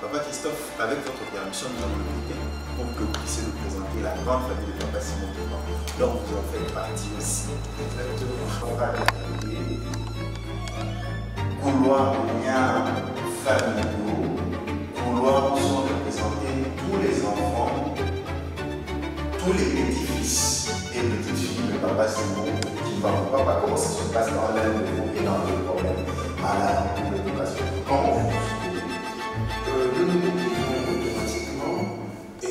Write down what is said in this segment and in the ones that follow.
Papa Christophe, avec votre permission, nous allons l'écouter pour que vous puissiez nous présenter la grande famille de Papa Simon Devant. Donc vous en faites partie aussi. On va regarder couloir de liens familiaux, couloir où sont représentés tous les enfants, tous les petits-fils et petites-filles de Papa Simon qui va pas comment ça se passe dans l'un de vous et dans le problème à la préoccupation. Comment vous nous vivons automatiquement et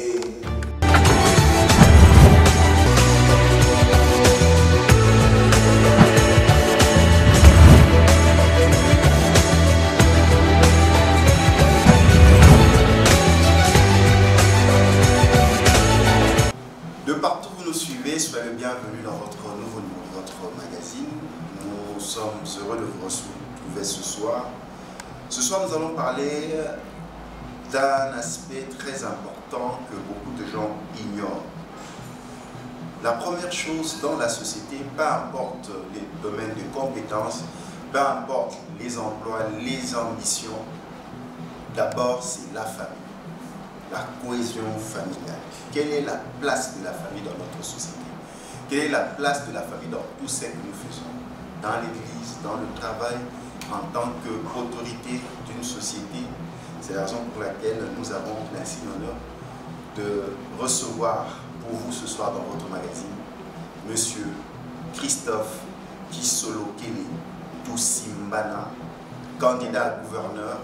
de partout où vous nous suivez, soyez le bienvenu dans votre nouveau numéro de votre magazine. Nous sommes heureux de vous retrouver ce soir. Ce soir, nous allons parler d'un aspect très important que beaucoup de gens ignorent. La première chose dans la société, peu importe les domaines de compétences, peu importe les emplois, les ambitions, d'abord c'est la famille, la cohésion familiale. Quelle est la place de la famille dans notre société? Quelle est la place de la famille dans tout ce que nous faisons? Dans l'église, dans le travail, en tant qu'autorité d'une société. C'est la raison pour laquelle nous avons l'insigne honneur de recevoir pour vous ce soir dans votre magazine Monsieur Christophe Kisolokele Tousimbana, candidat gouverneur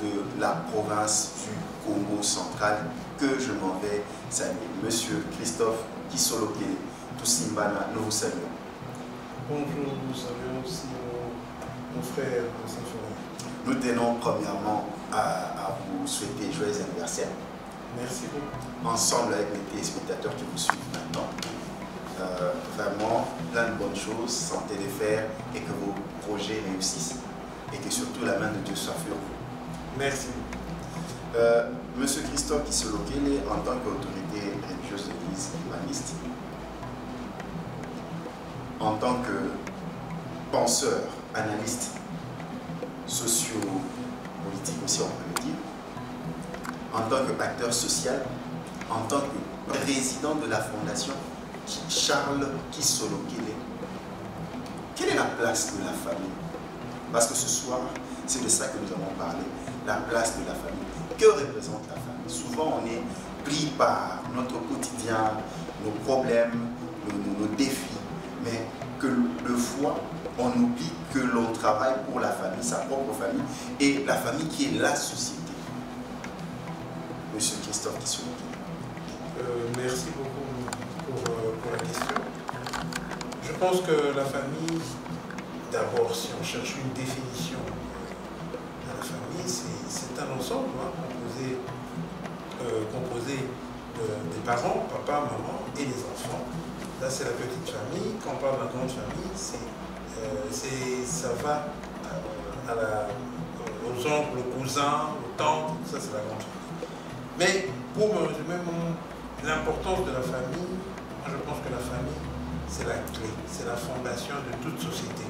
de la province du Congo central, que je m'en vais saluer. Monsieur Christophe Kisolokele Tousimbana, nous vous saluons. Bonjour, nous saluons aussi mon frère Saint-Florent. Nous tenons premièrement à vous souhaiter joyeux anniversaire. Merci beaucoup. Ensemble avec les téléspectateurs qui vous suivent maintenant. Vraiment plein de bonnes choses, santé les faire et que vos projets réussissent et que surtout la main de Dieu soit sur vous. Merci. Monsieur Christophe Kisolokele, en tant qu'autorité religieuse de l'Église humaniste, en tant que penseur, analyste, socio-politique aussi on peut le dire, en tant qu'acteur social, en tant que président de la fondation Charles Kisolokele, quelle est la place de la famille? Parce que ce soir, c'est de ça que nous allons parler, la place de la famille. Que représente la famille? Souvent, on est pris par notre quotidien, nos problèmes, nos défis, mais que le fois, on oublie que l'on travaille pour la famille, sa propre famille, et la famille qui est la société. Monsieur Christophe Kisolokele. Merci beaucoup pour la question. Je pense que la famille, d'abord, si on cherche une définition de la famille, c'est un ensemble composé des parents, papa, maman et les enfants. Là, c'est la petite famille. Quand on parle de la grande famille, ça va aux oncles, aux cousins, aux tantes, ça c'est la grande famille. Mais pour me résumer l'importance de la famille, moi je pense que la famille, c'est la clé, c'est la fondation de toute société.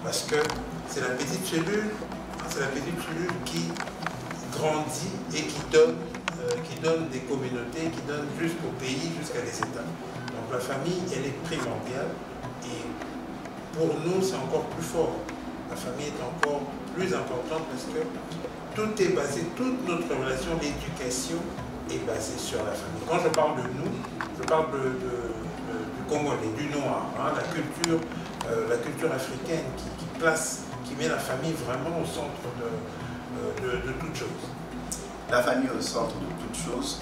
Parce que c'est la petite cellule, qui grandit et qui donne des communautés, qui donne jusqu'au pays, jusqu'à des États. Donc la famille, elle est primordiale et pour nous, c'est encore plus fort. La famille est encore plus importante parce que tout est basé, toute notre relation, l'éducation est basée sur la famille. Quand je parle de nous, je parle du Congolais, du Noir, hein, la culture africaine qui met la famille vraiment au centre de toute chose. La famille au centre de toute chose,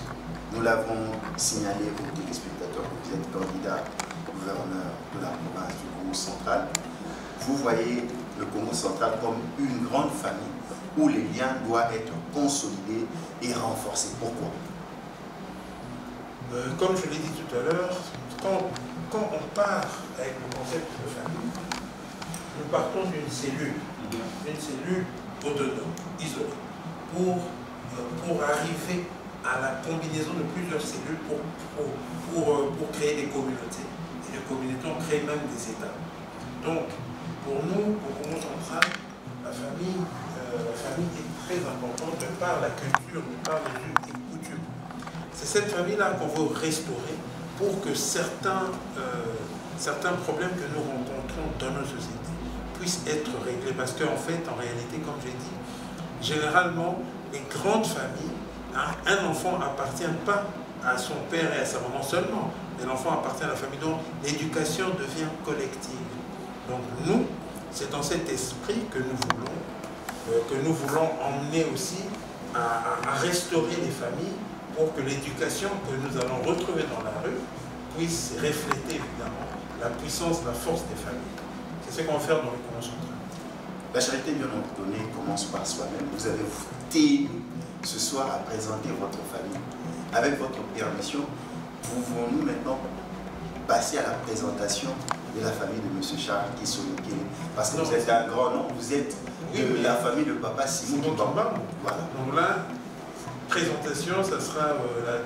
nous l'avons signalé aux téléspectateurs que vous êtes candidat gouverneur de la province du Congo central. Vous voyez le Congo central comme une grande famille où les liens doivent être consolidés et renforcés. Pourquoi? Comme je l'ai dit tout à l'heure, quand on part avec le concept de famille, nous partons d'une cellule autonome, isolée, pour arriver à la combinaison de plusieurs cellules pour créer des communautés. Et les communautés ont créé même des États. Donc, pour nous, au Congo central, la famille, la famille est très importante de par la culture, de par les us et coutumes. C'est cette famille-là qu'on veut restaurer pour que certains problèmes que nous rencontrons dans nos sociétés puissent être réglés. Parce qu'en fait, en réalité, comme j'ai dit, généralement, les grandes familles, un enfant n'appartient pas à son père et à sa maman seulement, mais l'enfant appartient à la famille, donc l'éducation devient collective. Donc nous, c'est dans cet esprit que nous voulons emmener aussi à restaurer les familles pour que l'éducation que nous allons retrouver dans la rue puisse refléter évidemment la puissance, la force des familles. C'est ce qu'on va faire dans les conventions. La charité bien ordonnée commence par soi-même. Vous avez tenu ce soir à présenter votre famille. Avec votre permission, pouvons-nous maintenant passer à la présentation de la famille de M. Charles Kissolokele? Parce que vous êtes un grand nom, vous êtes de la famille de Papa Simon Kimbangu. Voilà. Donc là, présentation, ça sera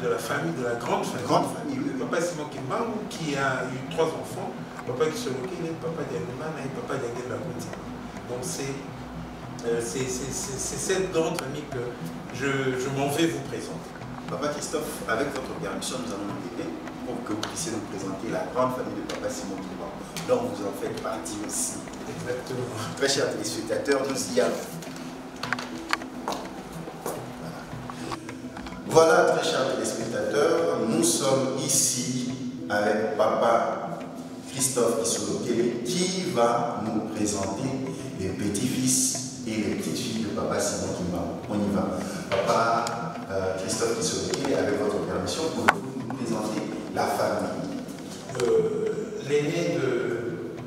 de la famille, de la grande famille. Oui. Papa Simon Kimbangu qui a eu 3 enfants. Papa Kissolokele, Papa Diagomana et Papa Diagomana. Donc c'est cette grande famille que je m'en vais vous présenter. Papa Christophe, avec votre permission, nous allons vous aider pour que vous puissiez nous présenter la grande famille de Papa Simon Kimbangu, dont vous en faites partie aussi. Exactement. Très chers téléspectateurs, nous y allons. Voilà, très chers téléspectateurs, nous sommes ici avec Papa Christophe Kissolokele qui va nous présenter les petits-fils et les petites-filles de Papa Simon Kimbangu. On y va. Papa Christophe Kissolokele, avec votre permission, pouvez-vous nous présenter la famille? L'aîné de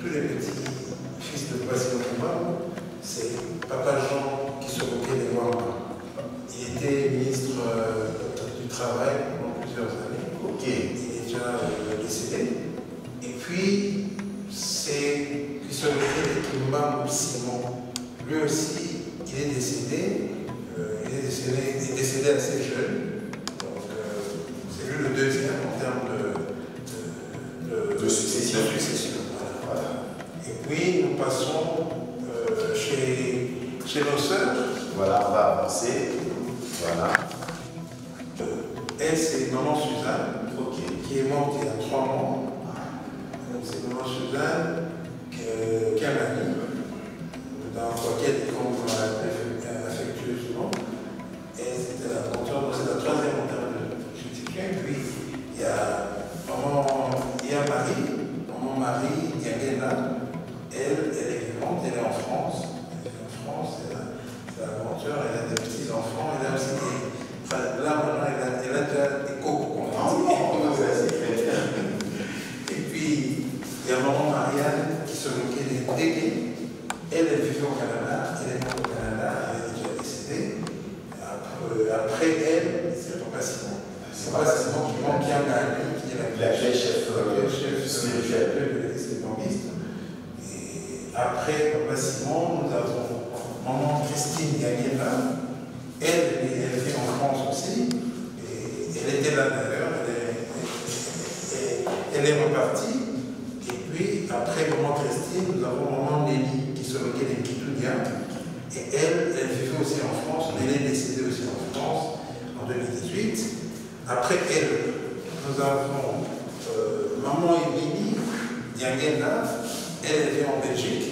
tous les petits-fils de Papa Simon Kimbangu, c'est Papa Jean Kissolokele Wamba. Il était ministre du Travail pendant plusieurs années. Ok. Il est déjà décédé. Et puis, c'est Kissolokele Kimbangu Simon. Lui aussi, il est décédé. Il est décédé assez jeune. Donc, c'est lui le deuxième en termes de succession. Voilà. Et puis, nous passons chez nos sœurs. Voilà, on va avancer. Voilà. Elle, c'est maman Suzanne, qui est morte il y a 3 mois. C'est maman Suzanne qui a mamie, dans laquelle on l'a affectueusement. Et c'était la contour, c'est la 3e en termes de succession. Puis il y a Marie Diagena. Elle est vivante, elle est en France. Elle est en France, c'est l'aventure, elle a des petits-enfants, elle a aussi des. Enfin, là, maintenant, elle a déjà des cocos. Et puis, il y a maman Marianne qui Kissolokele Ndege. Elle vivait au Canada, elle est morte au Canada, elle est déjà décédée. Après elle, c'est Papa Simon. C'est Papa Simon qui a gagné, qui est la chef spirituelle de l'Église adventiste. Et après Papa Simon, nous avons maman Christine Diagomana. Elle vit en France aussi. Et elle était là d'ailleurs. Elle est repartie. Et puis, après maman Christine, nous avons maman Nelly Kissolokele Kitounia. Et elle vivait aussi en France, mais elle est décédée aussi en France en 2018. Après elle, nous avons maman Émilie Diagena. Elle vit en Belgique.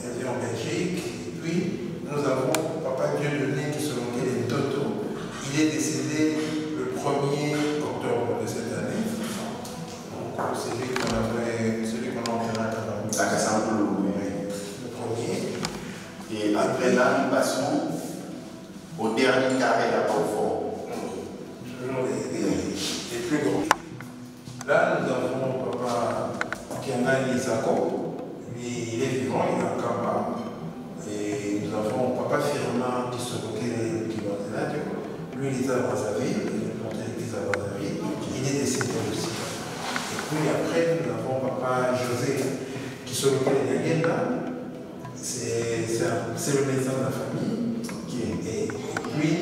Elle vit en Belgique. Et puis, nous avons Papa Dieudonné Kissolokele Toto. Il est décédé le 1er octobre de cette année. Donc, c'est lui qu'on a enterré à Kassamboulou. le premier. Et après là, nous passons au dernier carré là-bas au fond. Toujours les plus grands. Là, nous avons Papa Kiangani Isako. Lui, il est vivant, il est en Kamba. Et nous avons Papa Firmin Kissolokele Kimbangu. Lui, il est à Brazzaville, il est monté à l'église à Brazzaville. Il est décédé aussi. Et puis après, nous avons Papa José Kissolokele Diagena. C'est le médecin de la famille. Et puis,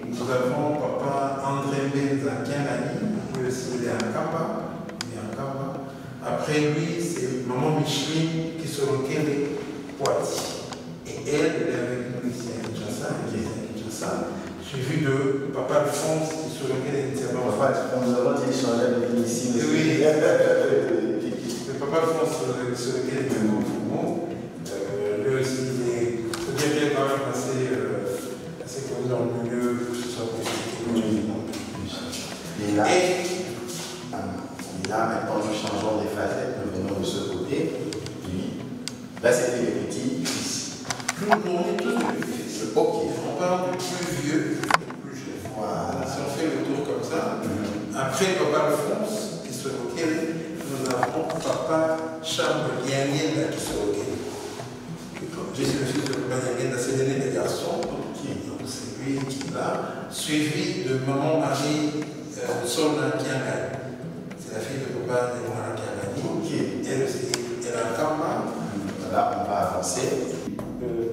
nous avons Papa André Benza Kiangani, lui aussi il est à Kamba. Après lui, c'est maman Micheline Kissolokele Poiti. Et elle est avec nous ici. ça. Suivi de Papa Alphonse, sur lequel il était Nous avons échangé avec lui ici. Oui. Le Papa Alphonse, sur lequel il était mot. Lui aussi, c'est bien quand même assez connu dans le milieu, que ce soit possible. Et là, maintenant, nous changeons les facettes, nous venons de ce côté. Lui, là, c'était les petits-fils. On est tous des petits-fils. Ok. On parle du plus vieux et du plus jeune. Voilà. Si on fait le tour comme ça, après Papa Alphonse, qui se lequel nous avons Papa Charles Lianguenda qui se lequel. Je suis le fils de Papa Lianguenda, c'est l'aîné des garçons. Donc c'est lui qui l'a. Suivi de Maman Marie Sona Kiangani. C'est la fille de Papa Némoana Kiangani. Ok. Elle a Kama. Là, on va avancer.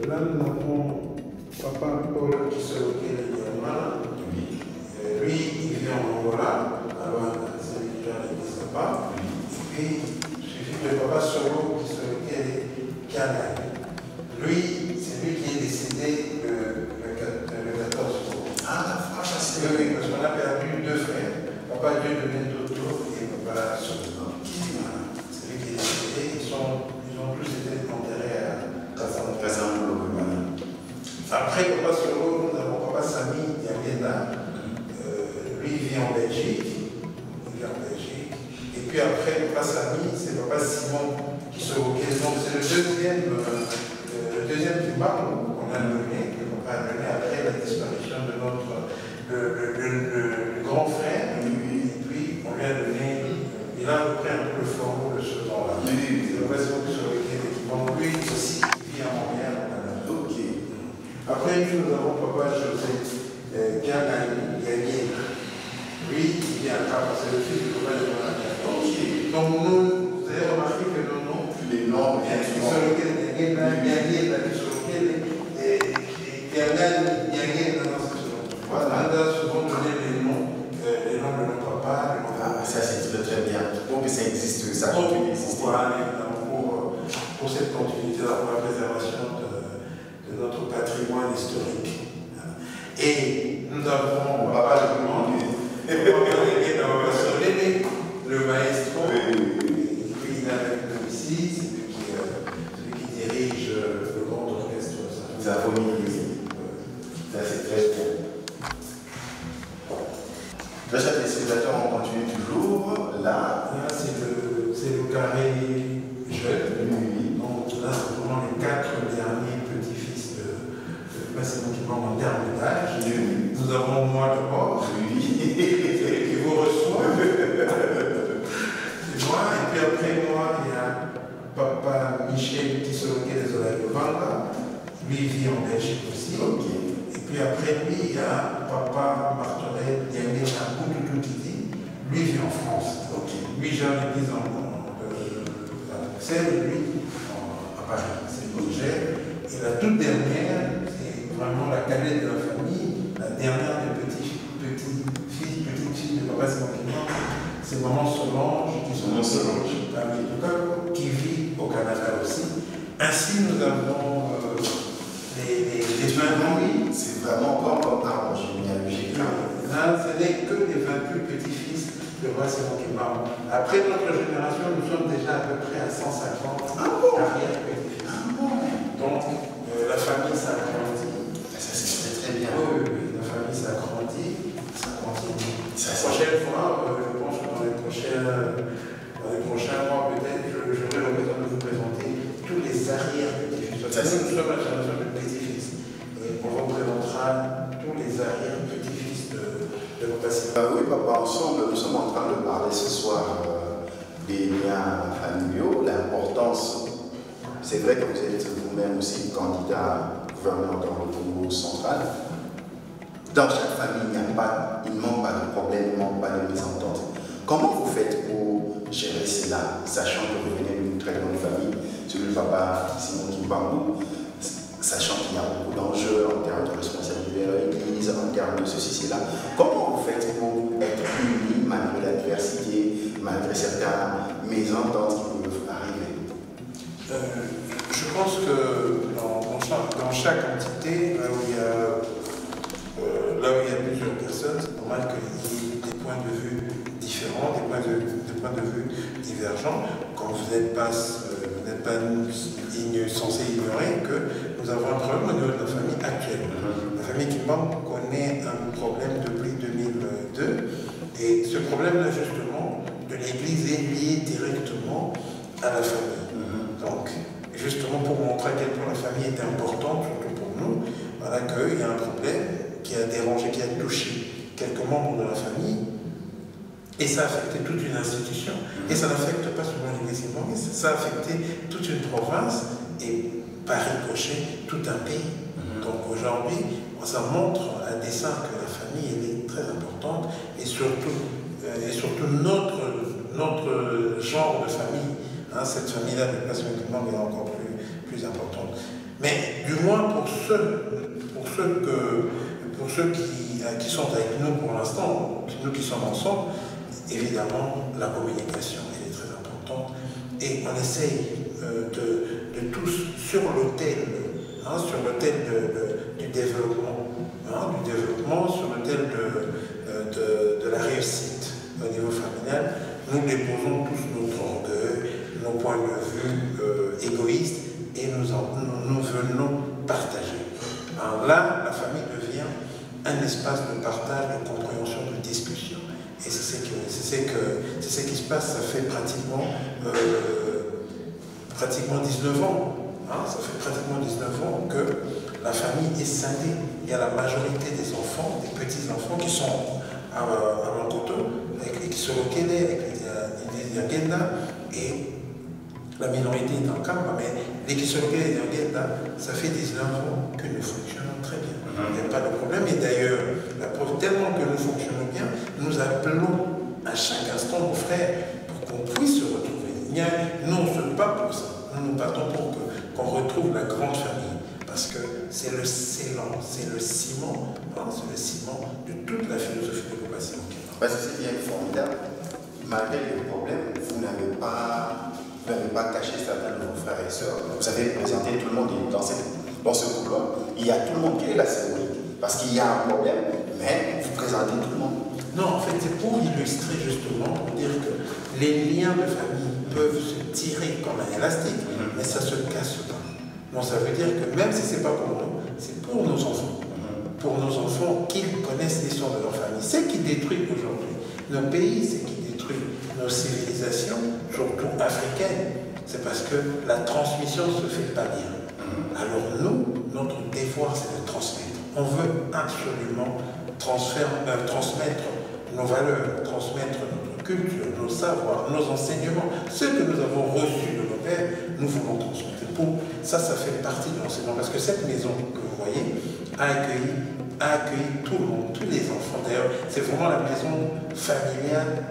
Là, nous avons Papa Paul qui se lequel Yamana. Lui, il vit en Angola. Alors, c'est lui qui a l'église là-bas. Et puis, suivi de Papa Solo qui se lequel Kiangani. Lui, c'est lui qui est décédé le 14 août. Ah, la franche, c'est oui, parce qu'on a perdu deux frères, Papa Dieu de Mendoto et Papa Solo. C'est lui qui est décédé. Ils ont tous été enterrés à Kassamoulo. Après Papa Solo, nous avons Papa Sami Yangenda. Lui, il vit en Belgique. Et puis après, Papa Sami, c'est Papa Simon qui se occupait. Donc, c'est le deuxième imam qu'on a donné, après la disparition de notre le grand frère, et puis on lui a donné, il a repris un peu le flambeau de ce temps-là. C'est le réseau sur lequel lui aussi vit à Montréal. Ok. Après, nous avons Papa José Kiangani. Lui, il vient à Cap, c'est le fils du Papa de Montréal. Ok. Donc vous avez remarqué que nos noms, les noms, sur lesquels il y a voilà, souvent donner les noms de nos papas. Ça c'est très bien. Donc ça existe, ça continue d'exister. Voilà, pour cette continuité, pour la préservation de notre patrimoine historique. Et nous avons Papa le maestro, puis il est avec nous ici, c'est celui qui dirige le grand orchestre. Ça c'est très bien. Là, chaque téléspectateur, on continue toujours. Là, c'est le carré jeune. Oui. Donc là, c'est vraiment les 4 derniers petits-fils de en termes d'âge. Oui. Nous avons moi d'abord. Oui. Celui qui vous reçoit. C'est moi. Et puis après moi, il y a Papa Michel qui se lequel les oreilles de Vanga. Lui, il vit en Belgique aussi. Ok. Et puis après lui, il y a Papa Martorel, il y a un Koutoutoutiti, lui il vit en France. Okay. Lui j'ai l'église à Bruxelles, lui à Paris. C'est le projet. Et la toute dernière, c'est vraiment la cadette de la famille, la dernière des petites filles de Papa Simon, c'est Maman Solange, qui vit au Canada aussi. Ainsi nous avons les 20 ans, c'est vraiment comme arbre généalogique. Là, ce n'est que les 28 petits-fils de Roi Simon Kimba. Après notre génération, nous sommes déjà à peu près à 150 arrière-petits-fils. Donc, la famille s'agrandit. Ça, c'est très bien. Oui, la famille s'agrandit. Ça continue. La prochaine fois, je pense que dans les prochains mois, peut-être, j'aurai l'occasion de vous présenter tous les arrière-petits-fils. Nous sommes la génération de petits-fils. Et on représentera tous les arrière-petits-fils de nos patients. Oui, papa, ensemble, nous sommes en train de parler ce soir des liens familiaux, l'importance. C'est vrai que vous êtes vous-même aussi candidat gouverneur dans le Congo central. Dans chaque famille, il ne manque pas de problème, il ne manque pas de mésentente. Comment vous faites pour gérer cela, sachant que vous venez d'une très grande famille, celui du papa Simon Kimbangou, sachant qu'il y a beaucoup d'enjeux en termes de responsabilité de l'Église, en termes de ceci, cela. Comment vous faites pour être unis malgré l'adversité, malgré certaines mésententes qui peuvent arriver? Je pense que dans chaque entité, là où il y a plusieurs personnes, c'est normal qu'il y ait des points de vue différents, des points de vue divergents. Quand vous n'êtes pas censé ignorer que nous avons un problème au niveau de la famille actuelle. La famille Kimbang connaît un problème depuis 2002 et ce problème-là justement de l'Église est lié directement à la famille. Donc justement pour montrer à quel point la famille est importante, surtout pour nous, voilà qu'il y a un problème qui a dérangé, qui a touché quelques membres de la famille. Et ça a affecté toute une institution. Et ça n'affecte pas seulement l'Église, mais ça a affecté toute une province et par ricochet tout un pays. Donc aujourd'hui, ça montre à dessein que la famille elle est très importante et surtout notre genre de famille, hein, cette famille-là de Place Monkimbang est encore plus importante. Mais du moins pour ceux qui sont avec nous pour l'instant, nous qui sommes ensemble, évidemment, la communication, elle est très importante. Et on essaye de tous, sur l'autel du développement, sur l'autel de la réussite au niveau familial, nous déposons tous notre orgueil, nos points de vue égoïstes, et nous venons partager. Alors là, la famille devient un espace de partage, de compréhension, de discussion. Et c'est ce qui se passe, ça fait pratiquement 19 ans. Hein, ça fait pratiquement 19 ans que la famille est scindée. Il y a la majorité des enfants, des petits-enfants qui sont à Mankoto, et qui sont au Kenya, avec les Yagenda, et la minorité est en Kamba, mais les qui sont au Kenya et les Yagenda, ça fait 19 ans que nous fonctionnons très bien. Il n'y a pas de problème. Et d'ailleurs, la preuve, tellement que nous fonctionnons bien, nous appelons à chaque instant nos frères pour qu'on puisse se retrouver. Nous, on se bat pour ça. Nous nous battons pour qu'on retrouve la grande famille. Parce que c'est le scellant, c'est le ciment, hein, c'est le ciment de toute la philosophie de l'occupation. Parce que c'est bien formidable. Malgré les problèmes, vous n'avez pas caché certains de vos frères et sœurs. Vous avez présenté tout le monde dans ce couloir. Il y a tout le monde qui est là, c'est oui. Parce qu'il y a un problème, mais vous présentez tout le monde. Non, en fait, c'est pour illustrer justement, pour dire que les liens de famille peuvent se tirer comme un élastique, mais ça ne se casse pas. Donc ça veut dire que même si ce n'est pas pour nous, c'est pour nos enfants. Pour nos enfants qu'ils connaissent l'histoire de leur famille. Ce qui détruit aujourd'hui nos pays, ce qui détruit nos civilisations, surtout africaines, c'est parce que la transmission ne se fait pas bien. Alors nous, notre devoir c'est de transmettre. On veut absolument transmettre nos valeurs, transmettre notre culture, nos savoirs, nos enseignements, ce que nous avons reçu de nos pères, nous voulons transmettre. Ça fait partie de l'enseignement, parce que cette maison que vous voyez a accueilli tout le monde, tous les enfants. D'ailleurs, c'est vraiment la maison familiale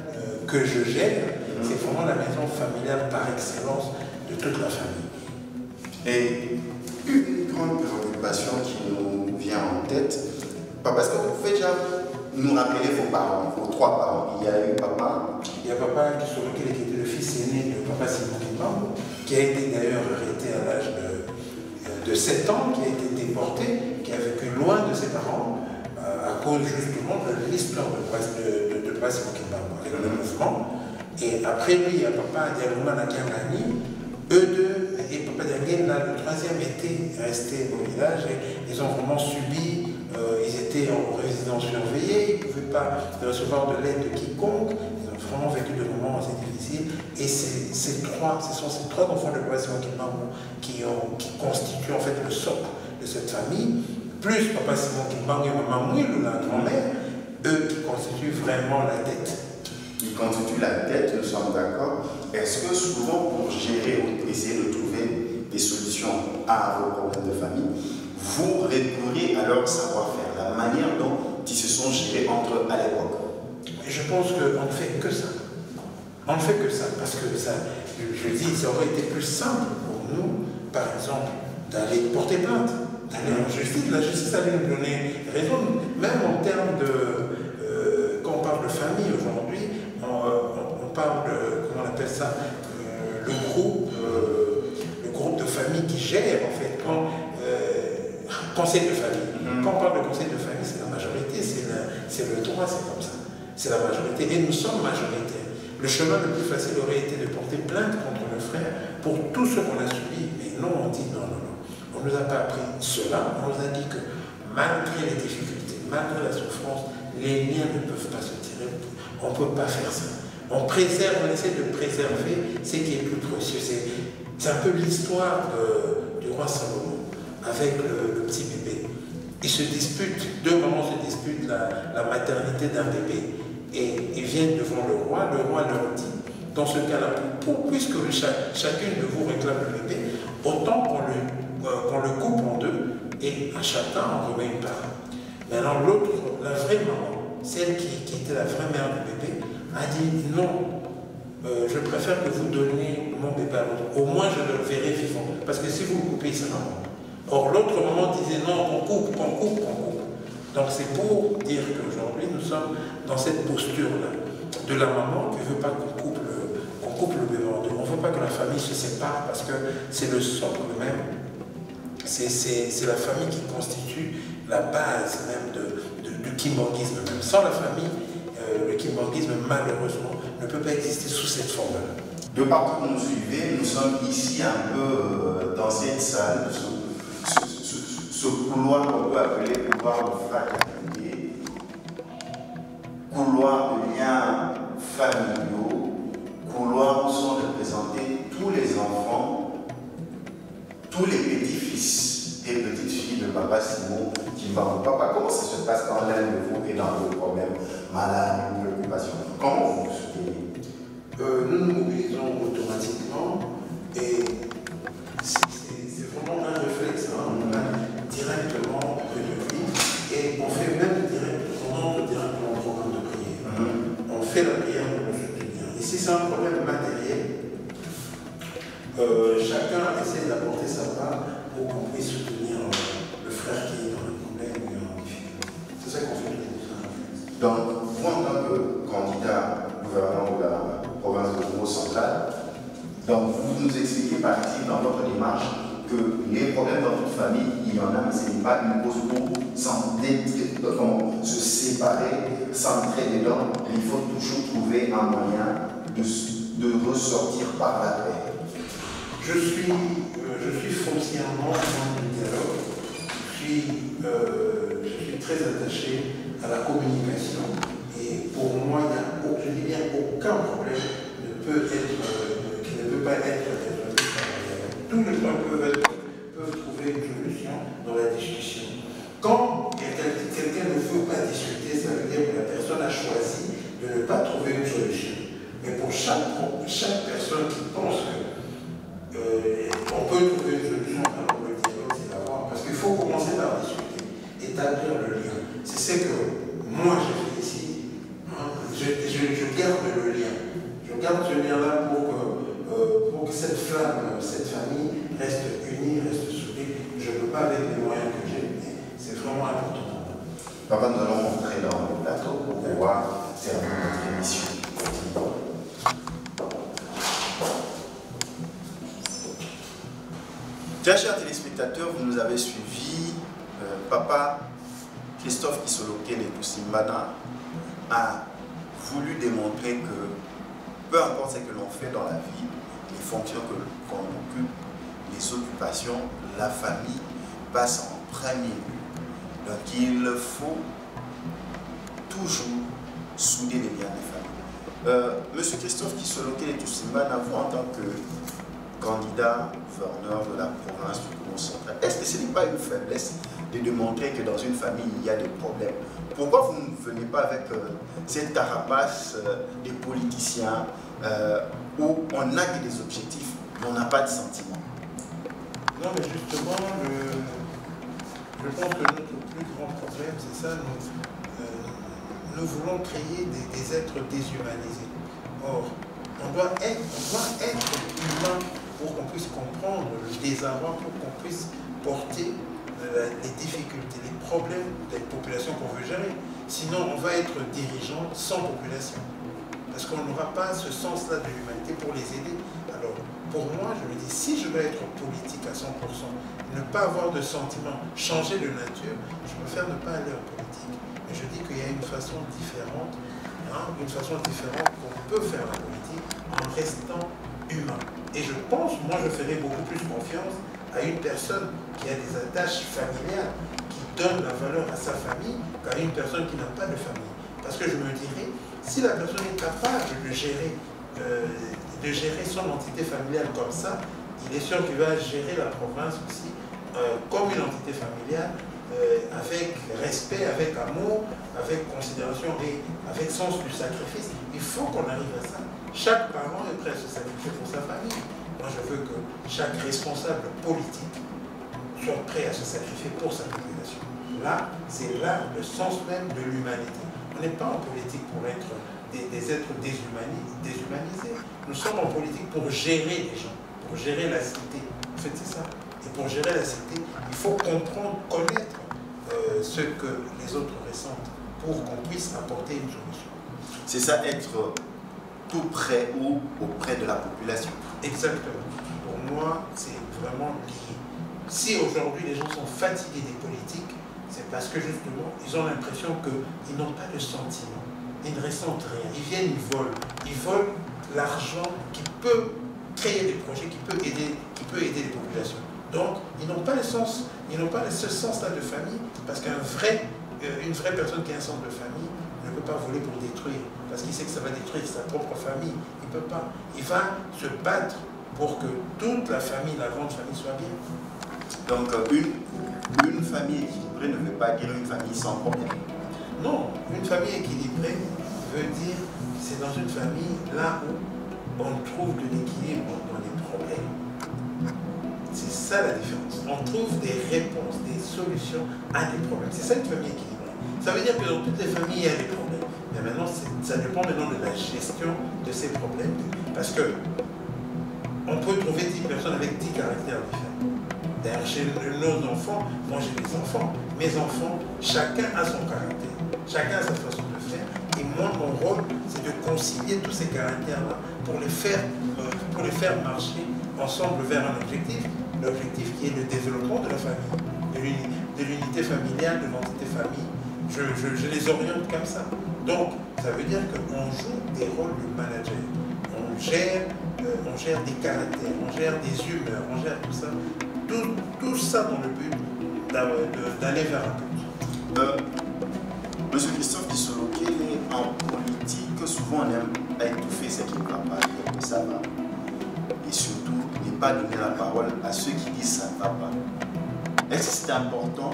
que je gère, c'est vraiment la maison familiale par excellence de toute la famille. Et une grande préoccupation qui nous vient en tête, parce que vous pouvez déjà nous rappeler vos parents, vos trois parents. Il y a eu papa. Il y a papa qui était le fils aîné de papa Simon Kimbang, qui a été d'ailleurs arrêté à l'âge de 7 ans, qui a été déporté, qui a vécu loin de ses parents, à cause justement de l'histoire de papa Simon Kimbang, avec le mouvement. Et après lui, il y a papa Dialuma Nakiangani, eux deux, et papa Dialuma, le troisième, était resté au village, et ils ont vraiment subi. Ils étaient en résidence surveillée, ils ne pouvaient pas recevoir de l'aide de quiconque, ils ont vraiment vécu des moments assez difficiles. Et ce sont ces trois enfants de Papa Simon Kimbang qui constituent en fait le socle de cette famille, plus Papa Simon Kimbang et Maman Mouilou, la grand-mère, eux qui constituent vraiment la tête. Ils constituent la tête, nous sommes d'accord. Est-ce que souvent, pour gérer ou essayer de trouver des solutions à vos problèmes de famille, vous recourez à leur savoir-faire, la manière dont ils se sont gérés entre eux à l'époque? Je pense qu'on ne fait que ça. On ne fait que ça, parce que ça, je dis, ça aurait été plus simple pour nous, par exemple, d'aller porter plainte, d'aller en justice. La justice allait nous donner raison, même en termes de... quand on parle de famille aujourd'hui, on parle de, comment on appelle ça, le groupe de famille qui gère, en fait, conseil de famille. Quand on parle de conseil de famille, c'est la majorité, c'est le droit, c'est comme ça. C'est la majorité, et nous sommes majoritaires. Le chemin le plus facile aurait été de porter plainte contre le frère pour tout ce qu'on a subi. Mais non, on dit non, non, non. On ne nous a pas appris cela. On nous a dit que malgré les difficultés, malgré la souffrance, les liens ne peuvent pas se tirer. On ne peut pas faire ça. On préserve, on essaie de préserver ce qui est plus précieux. C'est un peu l'histoire du roi Salomon avec le petit bébé. Ils se disputent, deux mamans se disputent la maternité d'un bébé. Et ils viennent devant le roi leur dit, dans ce cas-là, puisque chacune de vous réclame le bébé, autant qu'on le coupe en deux, et à chacun on remet une part. Maintenant l'autre, la vraie maman, celle qui était la vraie mère du bébé, a dit non, je préfère que vous donniez mon bébé à l'autre, au moins je le verrai vivant, parce que si vous le coupez, c'est maman. Or l'autre maman disait non, qu'on coupe. Donc c'est pour dire qu'aujourd'hui nous sommes dans cette posture-là de la maman qui ne veut pas qu'on coupe le bébé en deux. On ne veut pas que la famille se sépare parce que c'est le socle même, c'est la famille qui constitue la base même du kimbanguisme même. Sans la famille, le kimbanguisme malheureusement ne peut pas exister sous cette forme-là. De partout où vous nous suivez, nous sommes ici un peu dans cette salle, ce couloir qu'on peut appeler couloir de fraternité, couloir de liens familiaux, couloir où sont représentés tous les enfants, tous les petits-fils et petites-filles de Papa Simon qui vont. Papa, comment ça se passe quand l'un de vous est dans le problème, malade, une préoccupation? Comment vous vous soutenez? Nous nous mobilisons automatiquement et c'est vraiment un réflexe. On a directement auprès de lui et on fait même directement le programme de prière. On fait la prière pour le soutenir. Et si c'est un problème matériel, chacun essaie d'apporter sa part pour qu'on puisse soutenir le frère qui est dans le problème ou en difficulté. C'est ça qu'on fait. Donc, vous en tant que candidat gouverneur de la province de Congo central, donc vous nous expliquez par ici dans votre démarche que les problèmes dans toute famille, il y en a, mais ce n'est pas une cause pour se séparer, s'entraider dedans. Il faut toujours trouver un moyen de ressortir par la paix. Je suis foncièrement dans le dialogue. Je suis très attaché à la communication. Et pour moi, je dis bien aucun problème qui ne peut pas être résolu par la dialogue. Tous les points peuvent trouver une solution dans la discussion. Quand quelqu'un ne veut pas discuter, ça veut dire que la personne a choisi de ne pas trouver une solution. Mais pour chaque personne qui pense qu'on peut trouver une solution, alors le dialogue, c'est d'avoir. Parce qu'il faut commencer par discuter, établir le lien. C'est ce que moi j'ai fait ici. Je garde le lien. Je garde ce lien-là pour que cette flamme, cette famille reste unie, reste soudée. Je ne peux pas avec les moyens que j'ai, mais c'est vraiment important. Papa, nous allons rentrer dans le plateau pour pouvoir terminer notre émission. Bien, chers téléspectateurs, vous nous avez suivis. Papa Christophe Kisolokene Tousimana a voulu démontrer que peu importe ce que l'on fait dans la vie, les fonctions qu'on occupe, les occupations, la famille passe en premier lieu. Donc il faut toujours souder les liens des familles. Monsieur Christophe Kisolokene Tousimana, vous en tant que candidat gouverneur de la province du Congo central, est-ce que ce n'est pas une faiblesse de démontrer que dans une famille il y a des problèmes? Pourquoi vous ne venez pas avec cette carapace des politiciens où on a que des objectifs mais on n'a pas de sentiments? Non, mais justement, je pense que notre plus grand problème, c'est ça, nous voulons créer des êtres déshumanisés. Or, on doit être humain pour qu'on puisse comprendre le désarroi, pour qu'on puisse porter les difficultés, les problèmes des populations qu'on veut gérer. Sinon, on va être dirigeant sans population. Parce qu'on n'aura pas ce sens-là de l'humanité pour les aider. Alors, pour moi, je me dis, si je veux être politique à 100%, ne pas avoir de sentiments, changer de nature, je préfère ne pas aller en politique. mais je dis qu'il y a une façon différente, qu'on peut faire la politique en restant humain. Et je pense, moi je ferais beaucoup plus confiance à une personne qui a des attaches familiales, qui donne la valeur à sa famille, qu'à une personne qui n'a pas de famille. Parce que je me dirais, si la personne est capable de gérer son entité familiale comme ça, il est sûr qu'il va gérer la province aussi comme une entité familiale, avec respect, avec amour, avec considération et avec sens du sacrifice. Il faut qu'on arrive à ça. Chaque parent est prêt à se sacrifier pour sa famille. Moi, je veux que chaque responsable politique soit prêt à se sacrifier pour sa population. Là, c'est là le sens même de l'humanité. On n'est pas en politique pour être des êtres déshumanisés. Nous sommes en politique pour gérer les gens, pour gérer la cité. En fait, c'est ça. Et pour gérer la cité, il faut comprendre, connaître ce que les autres ressentent pour qu'on puisse apporter une solution. C'est ça, être tout près ou auprès de la population. Exactement. Pour moi, c'est vraiment lié. Si aujourd'hui les gens sont fatigués des politiques, c'est parce que justement, ils ont l'impression qu'ils n'ont pas de sentiment. Ils ne ressentent rien. Ils viennent, ils volent. Ils volent l'argent qui peut créer des projets, qui peut aider les populations. Donc, ils n'ont pas le sens, ils n'ont pas ce sens-là de famille, parce qu'une vraie personne qui a un sens de famille ne peut pas voler pour détruire, parce qu'il sait que ça va détruire sa propre famille. Il ne peut pas. Il va se battre pour que toute la famille, la grande famille, soit bien. Donc, une famille équilibrée ne veut pas dire une famille sans problème. Non, une famille équilibrée veut dire que c'est dans une famille là où on trouve de l'équilibre dans les problèmes. C'est ça la différence. On trouve des réponses, des solutions à des problèmes. C'est ça une famille équilibrée. Ça veut dire que dans toutes les familles, il y a des problèmes. Mais maintenant, ça dépend maintenant de la gestion de ces problèmes. Parce que on peut trouver 10 personnes avec 10 caractères différents. D'ailleurs, chez nos enfants, moi j'ai des enfants. Mes enfants, chacun a son caractère. Chacun a sa façon de faire. Et moi, mon rôle, c'est de concilier tous ces caractères-là pour les faire marcher ensemble vers un objectif. L'objectif qui est le développement de la famille, de l'unité familiale, de l'entité famille. Je les oriente comme ça. Donc, ça veut dire qu'on joue des rôles de manager. On gère des caractères, on gère des humeurs, on gère tout ça. Tout ça dans le but d'aller vers un but. Monsieur Christophe Dissoloké, en politique, souvent on aime étouffer ce qui ne va pas, dire que ça va. Et surtout, ne pas donner la parole à ceux qui disent ça ne va pas. Est-ce que c'est important